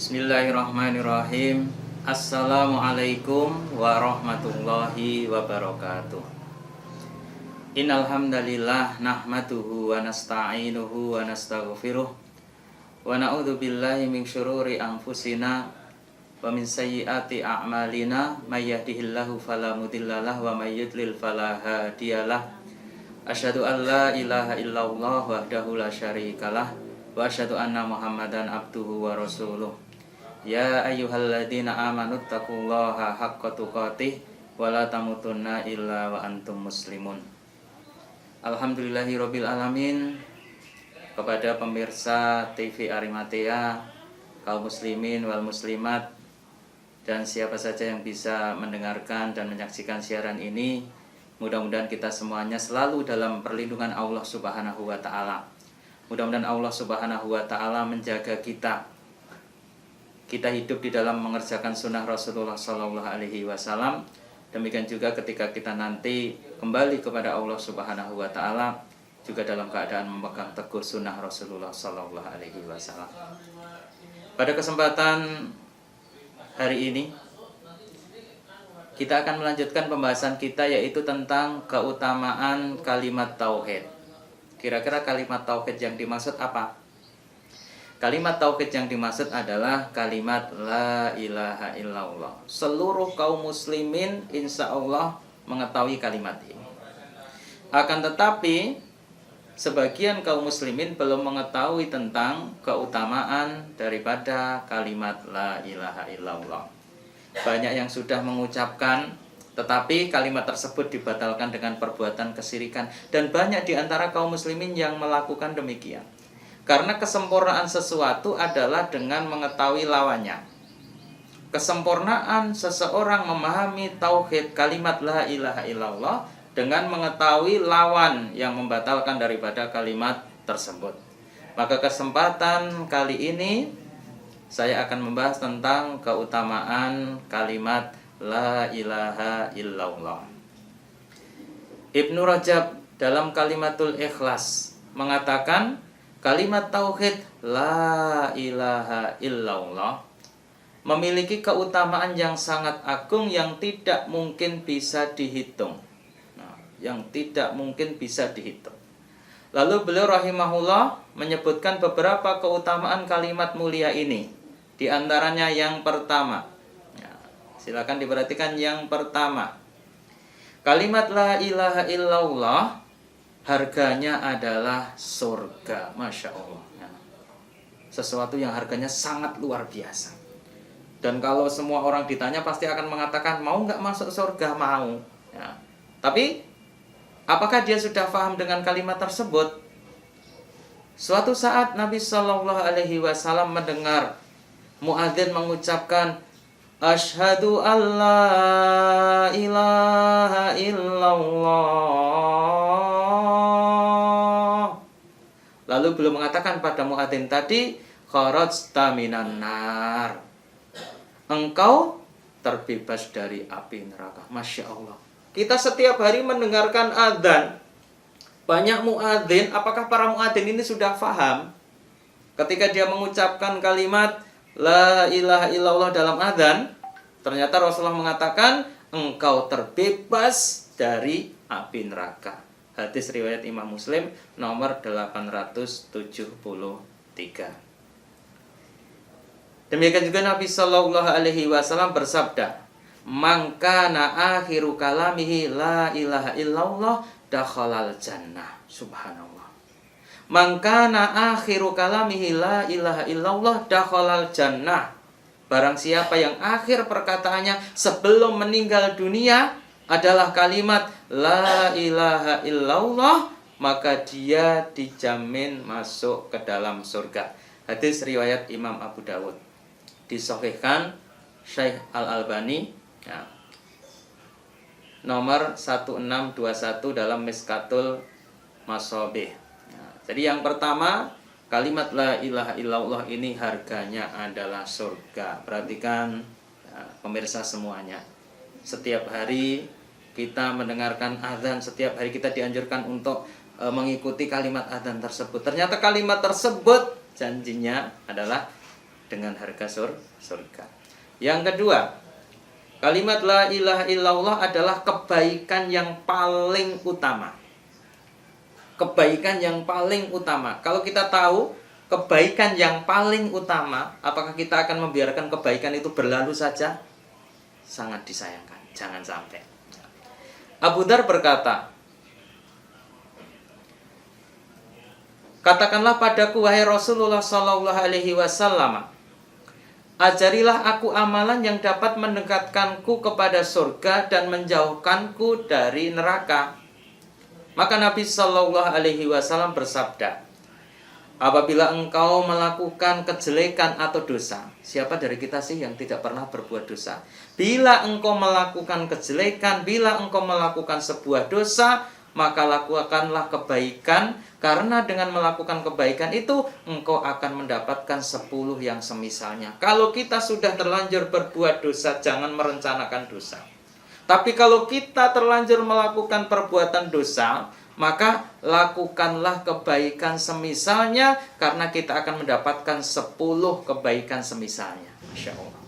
Bismillahirrahmanirrahim. Assalamualaikum warahmatullahi wabarakatuh. Innal hamdalillah nahmaduhu wa nasta'inuhu wa nastaghfiruh wa na'udzu billahi min syururi anfusina wa min sayyiati a'malina may yahdihillahu fala mudhillalah wa may yudlil fala hadiyalah. Asyhadu an la ilaha illallah wahdahu la syarikalah wa asyhadu anna Muhammadan abduhu wa rasuluh. Ya ayyuhalladzina amanu taqullaha haqqa tuqatih wa la tamutunna illa wa antum muslimun. Alhamdulillahirabbil alamin. Kepada pemirsa TV Arimatea, kaum muslimin wal muslimat, dan siapa saja yang bisa mendengarkan dan menyaksikan siaran ini, mudah-mudahan kita semuanya selalu dalam perlindungan Allah Subhanahu wa taala. Mudah-mudahan Allah Subhanahu wa taala menjaga kita hidup di dalam mengerjakan sunnah Rasulullah Sallallahu Alaihi Wasallam. Demikian juga ketika kita nanti kembali kepada Allah Subhanahu Wa Taala, juga dalam keadaan memegang teguh sunnah Rasulullah Sallallahu Alaihi Wasallam. Pada kesempatan hari ini, kita akan melanjutkan pembahasan kita, yaitu tentang keutamaan kalimat tauhid. Kira-kira kalimat tauhid yang dimaksud apa? Kalimat tauhid yang dimaksud adalah kalimat la ilaha illallah. Seluruh kaum muslimin insya Allah mengetahui kalimat ini. Akan tetapi sebagian kaum muslimin belum mengetahui tentang keutamaan daripada kalimat la ilaha illallah. Banyak yang sudah mengucapkan, tetapi kalimat tersebut dibatalkan dengan perbuatan kesyirikan. Dan banyak di antara kaum muslimin yang melakukan demikian. Karena kesempurnaan sesuatu adalah dengan mengetahui lawannya. Kesempurnaan seseorang memahami tauhid kalimat la ilaha illallah dengan mengetahui lawan yang membatalkan daripada kalimat tersebut. Maka kesempatan kali ini saya akan membahas tentang keutamaan kalimat la ilaha illallah. Ibnu Rajab dalam Kalimatul Ikhlas mengatakan, kalimat tauhid la ilaha illallah memiliki keutamaan yang sangat agung yang tidak mungkin bisa dihitung. Yang tidak mungkin bisa dihitung. Lalu beliau rahimahullah menyebutkan beberapa keutamaan kalimat mulia ini. Di antaranya yang pertama. Silakan diperhatikan yang pertama. Kalimat la ilaha illallah harganya adalah surga. Masya Allah. Sesuatu yang harganya sangat luar biasa. Dan kalau semua orang ditanya pasti akan mengatakan, mau nggak masuk surga? Mau. Tapi apakah dia sudah paham dengan kalimat tersebut? Suatu saat Nabi Shallallahu Alaihi Wasallam mendengar muadzin mengucapkan, Asyhadu an la ilaha illallah. Lalu beliau mengatakan pada muadzin tadi, kharajta minan nar. Engkau terbebas dari api neraka. Masya Allah. Kita setiap hari mendengarkan adzan. Banyak muadzin, apakah para muadzin ini sudah paham? Ketika dia mengucapkan kalimat la ilaha illallah dalam adzan, ternyata Rasulullah mengatakan engkau terbebas dari api neraka. Hadis riwayat Imam Muslim nomor 873. Demikian juga Nabi Shallallahu Alaihi Wasallam bersabda, "Man kana akhiru kalamihi la ilaha illallah dakhalal jannah." Subhanallah. Man kana akhiru kalamihi la ilaha illallah dakhalal jannah. Barang siapa yang akhir perkataannya sebelum meninggal dunia adalah kalimat la ilaha illallah, maka dia dijamin masuk ke dalam surga. Hadis riwayat Imam Abu Dawud. Disahihkan Syekh Al-Albani nomor 1621 dalam Miskatul Mashabih. Jadi yang pertama, kalimat la ilaha illallah ini harganya adalah surga. Perhatikan pemirsa semuanya. Setiap hari kita mendengarkan azan, setiap hari kita dianjurkan untuk mengikuti kalimat azan tersebut. Ternyata kalimat tersebut janjinya adalah dengan harga surga. Yang kedua, kalimat la ilaha illallah adalah kebaikan yang paling utama. Kebaikan yang paling utama. Kalau kita tahu kebaikan yang paling utama, apakah kita akan membiarkan kebaikan itu berlalu saja? Sangat disayangkan, jangan sampai. Abu Dzar berkata, katakanlah padaku wahai Rasulullah sallallahu alaihi wasallam, ajarilah aku amalan yang dapat mendekatkanku kepada surga dan menjauhkanku dari neraka. Maka Nabi sallallahu alaihi wasallam bersabda, apabila engkau melakukan kejelekan atau dosa, siapa dari kita sih yang tidak pernah berbuat dosa? Bila engkau melakukan kejelekan, bila engkau melakukan sebuah dosa, maka lakukanlah kebaikan, karena dengan melakukan kebaikan itu engkau akan mendapatkan 10 yang semisalnya. Kalau kita sudah terlanjur berbuat dosa, jangan merencanakan dosa. Tapi kalau kita terlanjur melakukan perbuatan dosa, maka lakukanlah kebaikan semisalnya, karena kita akan mendapatkan 10 kebaikan semisalnya. Masya Allah.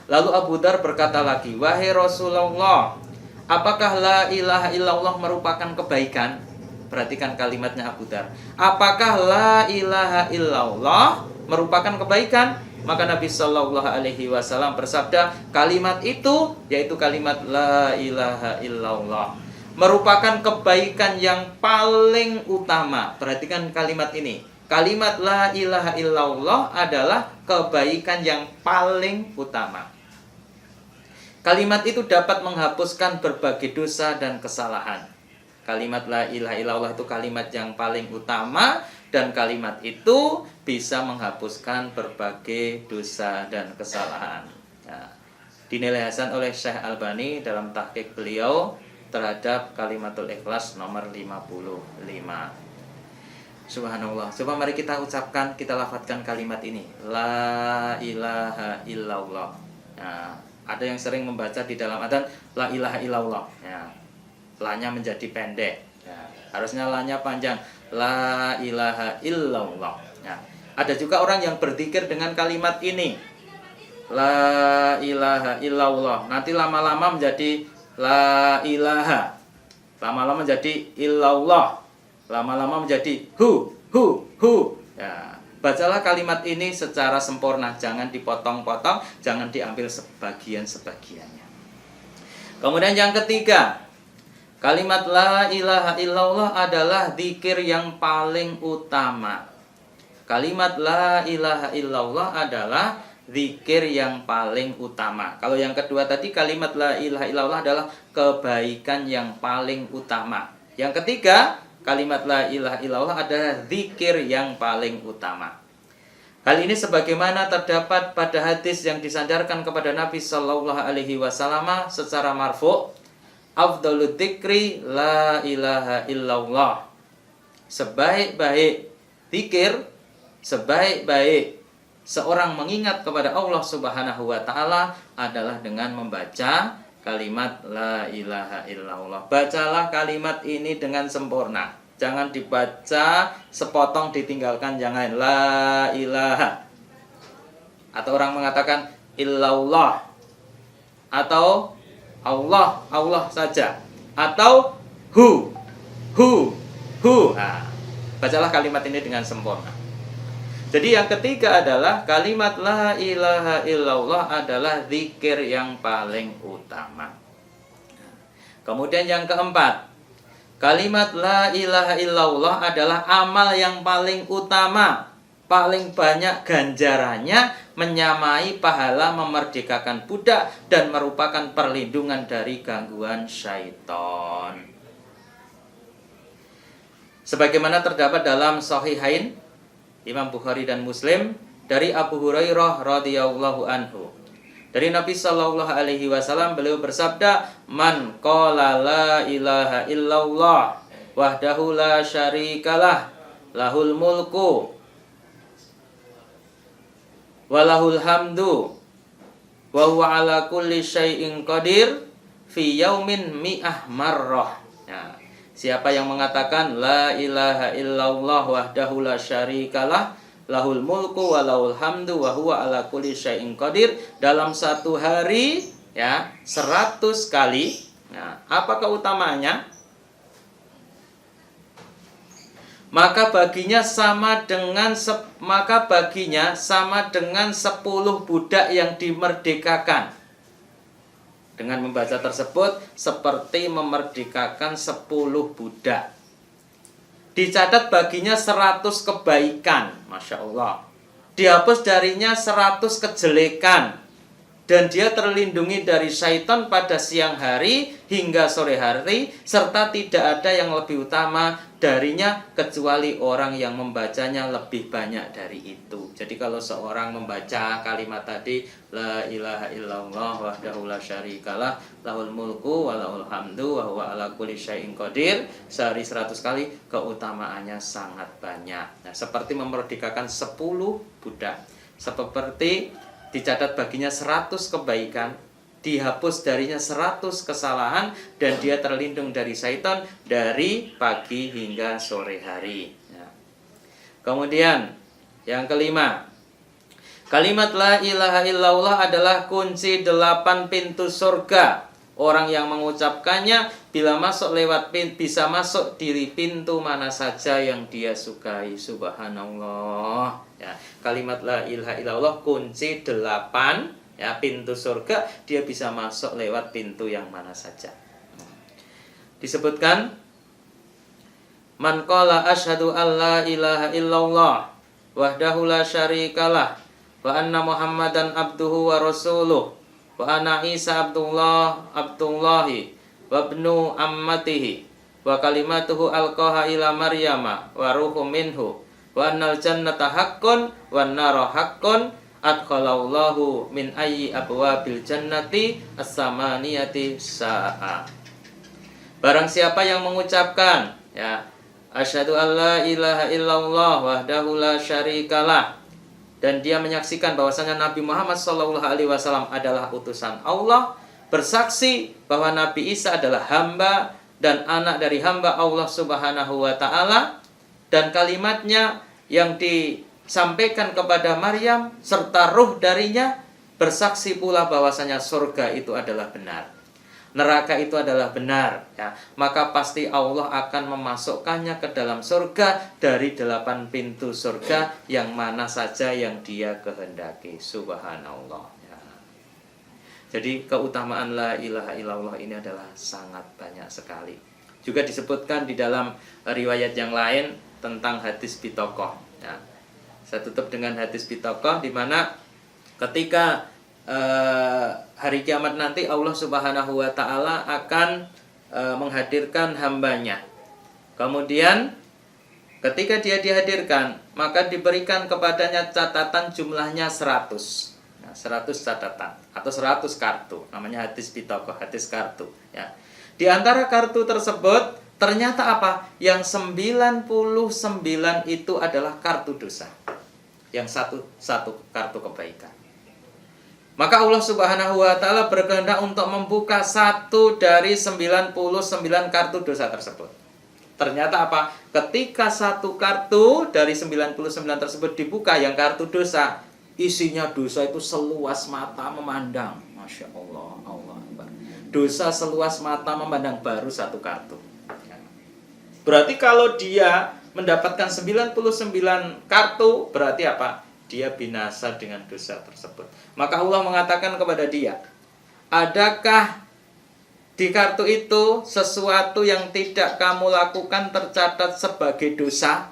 Lalu Abu Dzar berkata lagi, wahai Rasulullah, apakah la ilaha illallah merupakan kebaikan? Perhatikan kalimatnya Abu Dzar. Apakah la ilaha illallah merupakan kebaikan? Maka Nabi Shallallahu alaihi wasallam bersabda, kalimat itu, yaitu kalimat la ilaha illallah, merupakan kebaikan yang paling utama. Perhatikan kalimat ini. Kalimat la ilaha illallah adalah kebaikan yang paling utama. Kalimat itu dapat menghapuskan berbagai dosa dan kesalahan. Kalimat la ilaha illallah itu kalimat yang paling utama, dan kalimat itu bisa menghapuskan berbagai dosa dan kesalahan. Nah, dinilai hasan oleh Syekh Albani dalam tahqiq beliau terhadap Kalimatul Ikhlas nomor 55. Subhanallah. Coba mari kita ucapkan, kita lafadzkan kalimat ini. La ilaha illallah. Nah, ada yang sering membaca di dalam adzan la ilaha illallah. Ya. La-nya menjadi pendek. Ya. Harusnya la-nya panjang. La ilaha illallah. Ya. Ada juga orang yang berzikir dengan kalimat ini. La ilaha illallah. Nanti lama-lama menjadi la ilaha. Lama-lama menjadi illallah. Lama-lama menjadi hu. Ya. Bacalah kalimat ini secara sempurna, jangan dipotong-potong, jangan diambil sebagian-sebagiannya. Kemudian yang ketiga, kalimat la ilaha illallah adalah zikir yang paling utama. Kalimat la ilaha illallah adalah zikir yang paling utama. Kalau yang kedua tadi, kalimat la ilaha illallah adalah kebaikan yang paling utama. Yang ketiga, kalimat la ilaha illallah adalah zikir yang paling utama. Hal ini sebagaimana terdapat pada hadis yang disandarkan kepada Nabi Shallallahu alaihi wasallam secara marfu', afdhalud dzikri la ilaha illallah. Sebaik-baik zikir, sebaik-baik seorang mengingat kepada Allah Subhanahu wa taala adalah dengan membaca kalimat la ilaha illallah. Bacalah kalimat ini dengan sempurna. Jangan dibaca sepotong ditinggalkan, jangan. La ilaha. Atau orang mengatakan illallah. Atau Allah, Allah saja. Atau hu. Nah, bacalah kalimat ini dengan sempurna. Jadi yang ketiga adalah kalimat la ilaha illallah adalah zikir yang paling utama. Kemudian yang keempat, kalimat la ilaha illallah adalah amal yang paling utama, paling banyak ganjarannya, menyamai pahala memerdekakan budak dan merupakan perlindungan dari gangguan syaitan. Sebagaimana terdapat dalam Sahihain Imam Bukhari dan Muslim dari Abu Hurairah radhiyallahu anhu. Dari Nabi Shallallahu alaihi wasallam beliau bersabda, "Man qala la ilaha illallah wahdahu la syarikalah lahul mulku walahul hamdu wa huwa ala kulli syai'in qadir fi yaumin mi'ah marrah." Nah, siapa yang mengatakan la ilaha illallah wahdahu la syarikalah lahul mulku wa lahul hamdu wa huwa ala kulli syai'in qadir. Dalam satu hari ya 100 kali. Nah, apa keutamaannya? Maka baginya sama dengan 10 budak yang dimerdekakan. Dengan membaca tersebut seperti memerdekakan 10 budak. Dicatat baginya 100 kebaikan, Masya Allah. Dihapus darinya 100 kejelekan. Dan dia terlindungi dari syaitan pada siang hari hingga sore hari, serta tidak ada yang lebih utama darinya kecuali orang yang membacanya lebih banyak dari itu. Jadi kalau seorang membaca kalimat tadi, la ilaha illallah wahdahu la syarikalah, lahul mulku wa lahul hamdu wa huwa ala kulli syai'in qadir, sehari 100 kali, keutamaannya sangat banyak. Nah, seperti memerdekakan 10 budak, seperti dicatat baginya 100 kebaikan, dihapus darinya 100 kesalahan, dan dia terlindung dari syaitan dari pagi hingga sore hari. Ya. Kemudian yang kelima, kalimat la ilaha illallah adalah kunci 8 pintu surga. Orang yang mengucapkannya bila masuk lewat bisa masuk di pintu mana saja yang dia sukai. Subhanallah. Ya, kalimat la ilaha illallah kunci 8 ya pintu surga, dia bisa masuk lewat pintu yang mana saja. Disebutkan man qala asyhadu alla ilaha illallah wahdahu la syarikalah wa anna muhammadan abduhu wa rasuluh wa ana Isa abdullahi wa ibnu ammatihi wa kalimatuhu alqaha ila maryama wa ruhum minhu wa annal jannata haqqun wan nara haqqun adkhalallahu min ayyi abwabil jannati as-samaniyati sa'a. Barang siapa yang mengucapkan ya asyhadu alla ilaha illallah wahdahu la syarikalah, dan dia menyaksikan bahwasanya Nabi Muhammad SAW adalah utusan Allah, bersaksi bahwa Nabi Isa adalah hamba dan anak dari hamba Allah Subhanahu wa Ta'ala, dan kalimatnya yang disampaikan kepada Maryam serta ruh darinya, bersaksi pula bahwasanya surga itu adalah benar, neraka itu adalah benar, ya, maka pasti Allah akan memasukkannya ke dalam surga dari 8 pintu surga yang mana saja yang dia kehendaki. Subhanallah. Ya. Jadi keutamaan la ilaha illallah ini adalah sangat banyak sekali. Juga disebutkan di dalam riwayat yang lain tentang hadis bitokoh. Ya. Saya tutup dengan hadis bitokoh, di mana ketika hari kiamat nanti Allah Subhanahu wa Ta'ala akan menghadirkan hambanya. Kemudian ketika dia dihadirkan, maka diberikan kepadanya catatan jumlahnya 100. Nah, 100 catatan atau 100 kartu. Namanya hadis bitokoh, hadis kartu, ya. Di antara kartu tersebut ternyata apa? Yang 99 itu adalah kartu dosa. Yang satu kartu kebaikan. Maka Allah Subhanahu wa Ta'ala berkehendak untuk membuka 1 dari 99 kartu dosa tersebut. Ternyata apa? Ketika 1 kartu dari 99 tersebut dibuka, yang kartu dosa, isinya dosa itu seluas mata memandang. Masya Allah, Allah Akbar. Dosa seluas mata memandang, baru 1 kartu. Berarti kalau dia mendapatkan 99 kartu, berarti apa? Dia binasa dengan dosa tersebut. Maka Allah mengatakan kepada dia, adakah di kartu itu sesuatu yang tidak kamu lakukan tercatat sebagai dosa?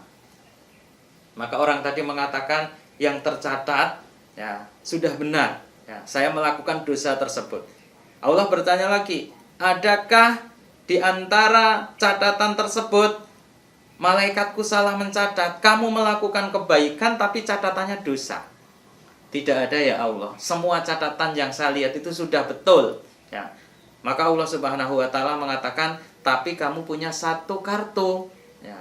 Maka orang tadi mengatakan, yang tercatat ya sudah benar, ya, saya melakukan dosa tersebut. Allah bertanya lagi, adakah di antara catatan tersebut malaikatku salah mencatat, kamu melakukan kebaikan tapi catatannya dosa? Tidak ada ya Allah, semua catatan yang saya lihat itu sudah betul, ya. Maka Allah Subhanahu wa Ta'ala mengatakan, tapi kamu punya 1 kartu, ya,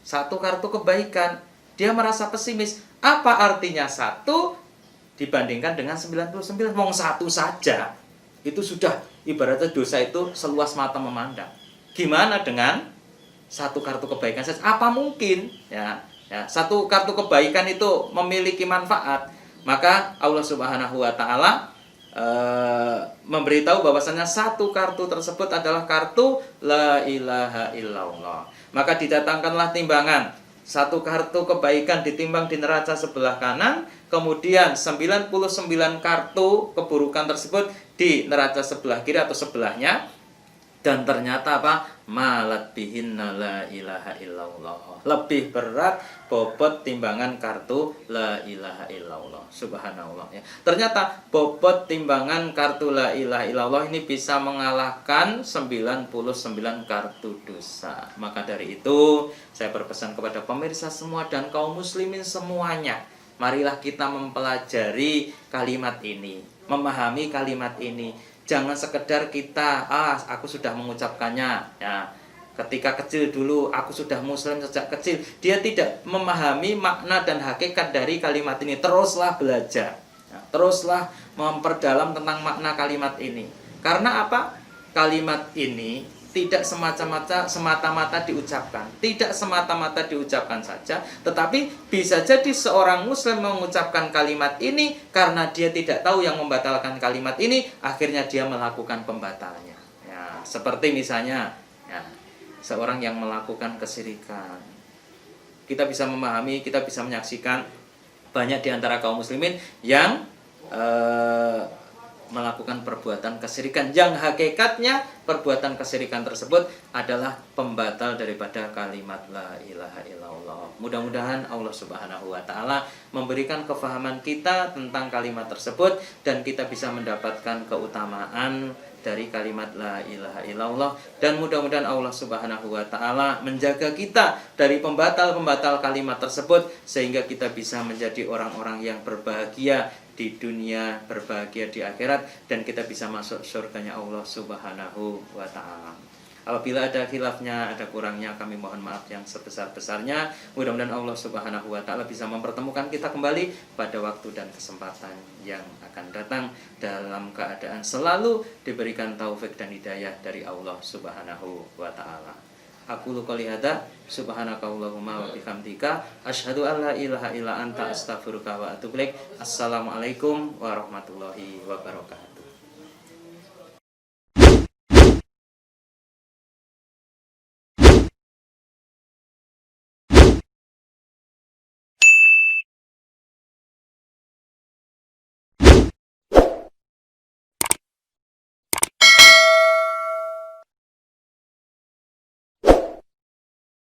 1 kartu kebaikan. Dia merasa pesimis. Apa artinya 1 dibandingkan dengan 99? Wong 1 saja itu sudah ibaratnya dosa itu seluas mata memandang. Gimana dengan 1 kartu kebaikan saja? Apa mungkin? Ya, Ya, satu kartu kebaikan itu memiliki manfaat, maka Allah Subhanahu wa taala memberitahu bahwasanya satu kartu tersebut adalah kartu la ilaha illallah. Maka didatangkanlah timbangan. Satu kartu kebaikan ditimbang di neraca sebelah kanan, kemudian 99 kartu keburukan tersebut di neraca sebelah kiri atau sebelahnya. Dan ternyata apa? Malat bihinna la ilaha illallah. Lebih berat bobot timbangan kartu la ilaha illallah. Subhanallah ya. Ternyata bobot timbangan kartu la ilaha illallah ini bisa mengalahkan 99 kartu dosa. Maka dari itu saya berpesan kepada pemirsa semua dan kaum muslimin semuanya, marilah kita mempelajari kalimat ini, memahami kalimat ini. Jangan sekedar kita, aku sudah mengucapkannya ya. Ketika kecil dulu aku sudah muslim sejak kecil. Dia tidak memahami makna dan hakikat dari kalimat ini. Teruslah belajar ya, teruslah memperdalam tentang makna kalimat ini. Karena apa? Kalimat ini tidak semata-mata diucapkan. Tidak semata-mata diucapkan saja, tetapi bisa jadi seorang muslim mengucapkan kalimat ini karena dia tidak tahu yang membatalkan kalimat ini, akhirnya dia melakukan pembatalnya. Ya, seperti misalnya ya, seorang yang melakukan kesyirikan. Kita bisa memahami, kita bisa menyaksikan banyak di antara kaum muslimin yang melakukan perbuatan kesyirikan yang hakikatnya perbuatan kesyirikan tersebut adalah pembatal daripada kalimat la ilaha illallah. Mudah-mudahan Allah Subhanahu wa taala memberikan kefahaman kita tentang kalimat tersebut dan kita bisa mendapatkan keutamaan dari kalimat la ilaha illallah, dan mudah-mudahan Allah Subhanahu wa taala menjaga kita dari pembatal-pembatal kalimat tersebut sehingga kita bisa menjadi orang-orang yang berbahagia di dunia, berbahagia di akhirat, dan kita bisa masuk surganya Allah Subhanahu wa taala. Apabila ada khilafnya, ada kurangnya, kami mohon maaf yang sebesar-besarnya. Mudah-mudahan Allah Subhanahu wa taala bisa mempertemukan kita kembali pada waktu dan kesempatan yang akan datang dalam keadaan selalu diberikan taufik dan hidayah dari Allah Subhanahu wa taala. Aku qouli hadza subhanakallahumma wa bihamdika asyhadu an la ilaha illa anta astaghfiruka wa atubu ilaik. Assalamualaikum warahmatullahi wabarakatuh.